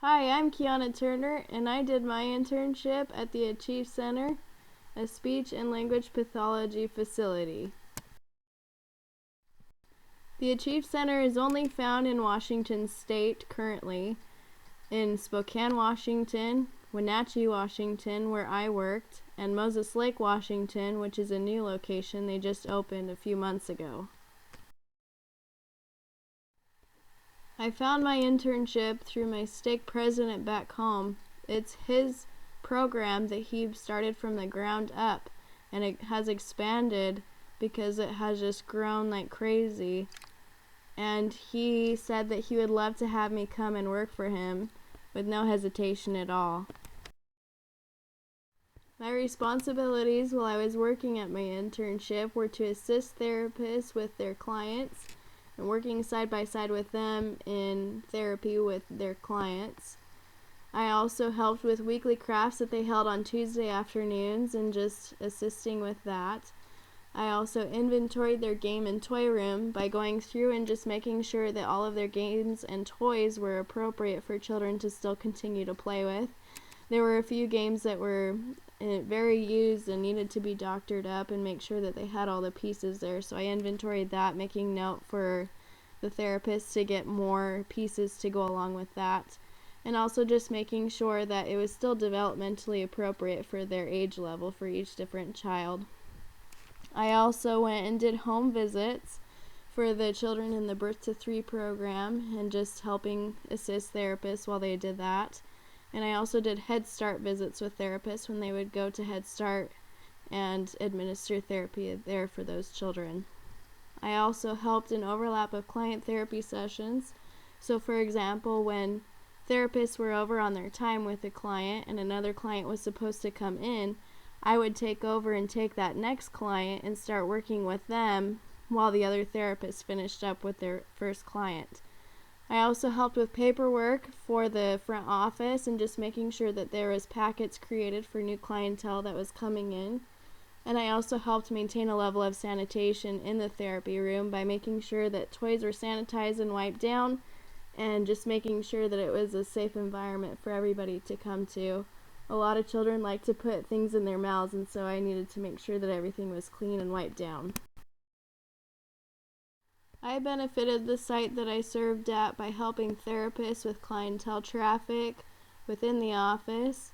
Hi, I'm Kiana Turner, and I did my internship at the Achieve Center, a speech and language pathology facility. The Achieve Center is only found in Washington State currently, in Spokane, Washington, Wenatchee, Washington, where I worked, and Moses Lake, Washington, which is a new location they just opened a few months ago. I found my internship through my stake president back home. It's his program that he started from the ground up, and it has expanded because it has just grown like crazy. And he said that he would love to have me come and work for him with no hesitation at all. My responsibilities while I was working at my internship were to assist therapists with their clients and working side by side with them in therapy with their clients. I also helped with weekly crafts that they held on Tuesday afternoons and just assisting with that. I also inventoried their game and toy room by going through and just making sure that all of their games and toys were appropriate for children to still continue to play with. There were a few games that were very used and needed to be doctored up and make sure that they had all the pieces there. So I inventoried that, making note for the therapist to get more pieces to go along with that. And also just making sure that it was still developmentally appropriate for their age level for each different child. I also went and did home visits for the children in the Birth to 3 program and just helping assist therapists while they did that. And I also did Head Start visits with therapists when they would go to Head Start and administer therapy there for those children. I also helped in overlap of client therapy sessions. So for example, when therapists were over on their time with a client and another client was supposed to come in, I would take over and take that next client and start working with them while the other therapist finished up with their first client. I also helped with paperwork for the front office and just making sure that there was packets created for new clientele that was coming in. And I also helped maintain a level of sanitation in the therapy room by making sure that toys were sanitized and wiped down and just making sure that it was a safe environment for everybody to come to. A lot of children like to put things in their mouths, and so I needed to make sure that everything was clean and wiped down. I benefited the site that I served at by helping therapists with clientele traffic within the office.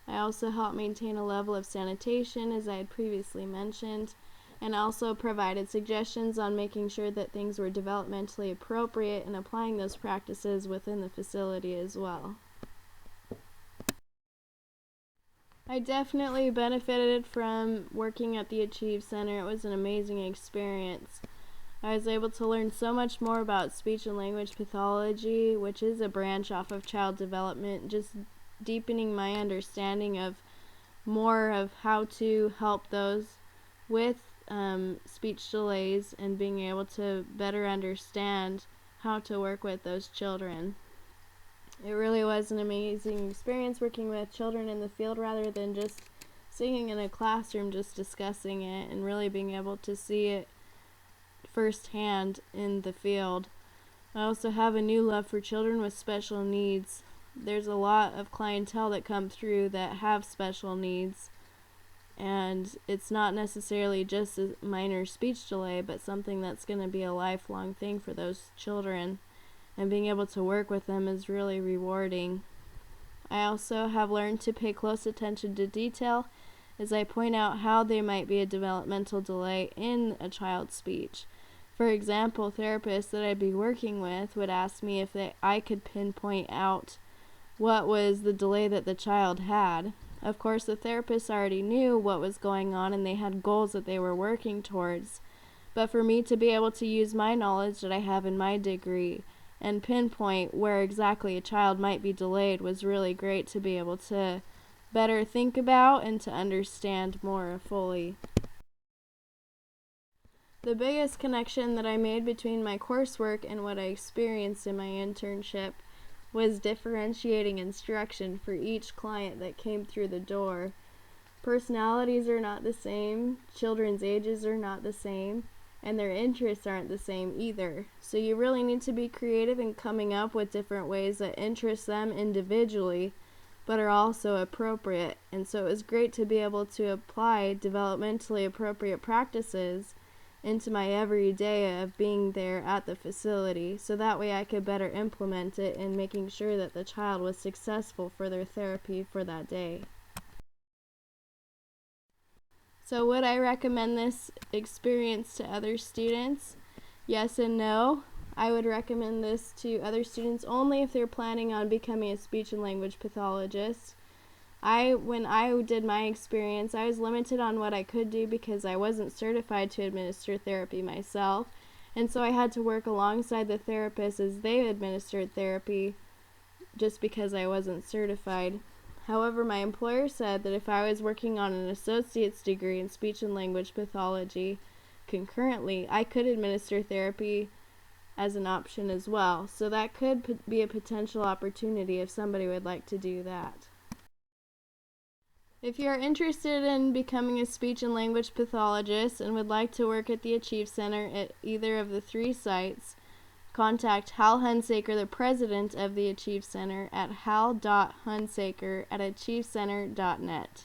I also helped maintain a level of sanitation, as I had previously mentioned, and also provided suggestions on making sure that things were developmentally appropriate and applying those practices within the facility as well. I definitely benefited from working at the Achieve Center. It was an amazing experience. I was able to learn so much more about speech and language pathology, which is a branch off of child development, just deepening my understanding of more of how to help those with speech delays and being able to better understand how to work with those children. It really was an amazing experience working with children in the field rather than just sitting in a classroom just discussing it and really being able to see it firsthand in the field. I also have a new love for children with special needs. There's a lot of clientele that come through that have special needs, and it's not necessarily just a minor speech delay, but something that's going to be a lifelong thing for those children, and being able to work with them is really rewarding. I also have learned to pay close attention to detail as I point out how there might be a developmental delay in a child's speech. For example, therapists that I'd be working with would ask me if I could pinpoint out what was the delay that the child had. Of course, the therapists already knew what was going on and they had goals that they were working towards. But for me to be able to use my knowledge that I have in my degree and pinpoint where exactly a child might be delayed was really great to be able to better think about and to understand more fully. The biggest connection that I made between my coursework and what I experienced in my internship was differentiating instruction for each client that came through the door. Personalities are not the same, children's ages are not the same, and their interests aren't the same either. So you really need to be creative in coming up with different ways that interest them individually, but are also appropriate. And so it was great to be able to apply developmentally appropriate practices into my everyday of being there at the facility, so that way I could better implement it in making sure that the child was successful for their therapy for that day. So would I recommend this experience to other students? Yes and no. I would recommend this to other students only if they're planning on becoming a speech and language pathologist. When I did my experience, I was limited on what I could do because I wasn't certified to administer therapy myself, and so I had to work alongside the therapist as they administered therapy just because I wasn't certified. However, my employer said that if I was working on an associate's degree in speech and language pathology concurrently, I could administer therapy as an option as well. So that could be a potential opportunity if somebody would like to do that. If you are interested in becoming a speech and language pathologist and would like to work at the Achieve Center at either of the 3 sites, contact Hal Hunsaker, the president of the Achieve Center, at hal.hunsaker@achievecenter.net.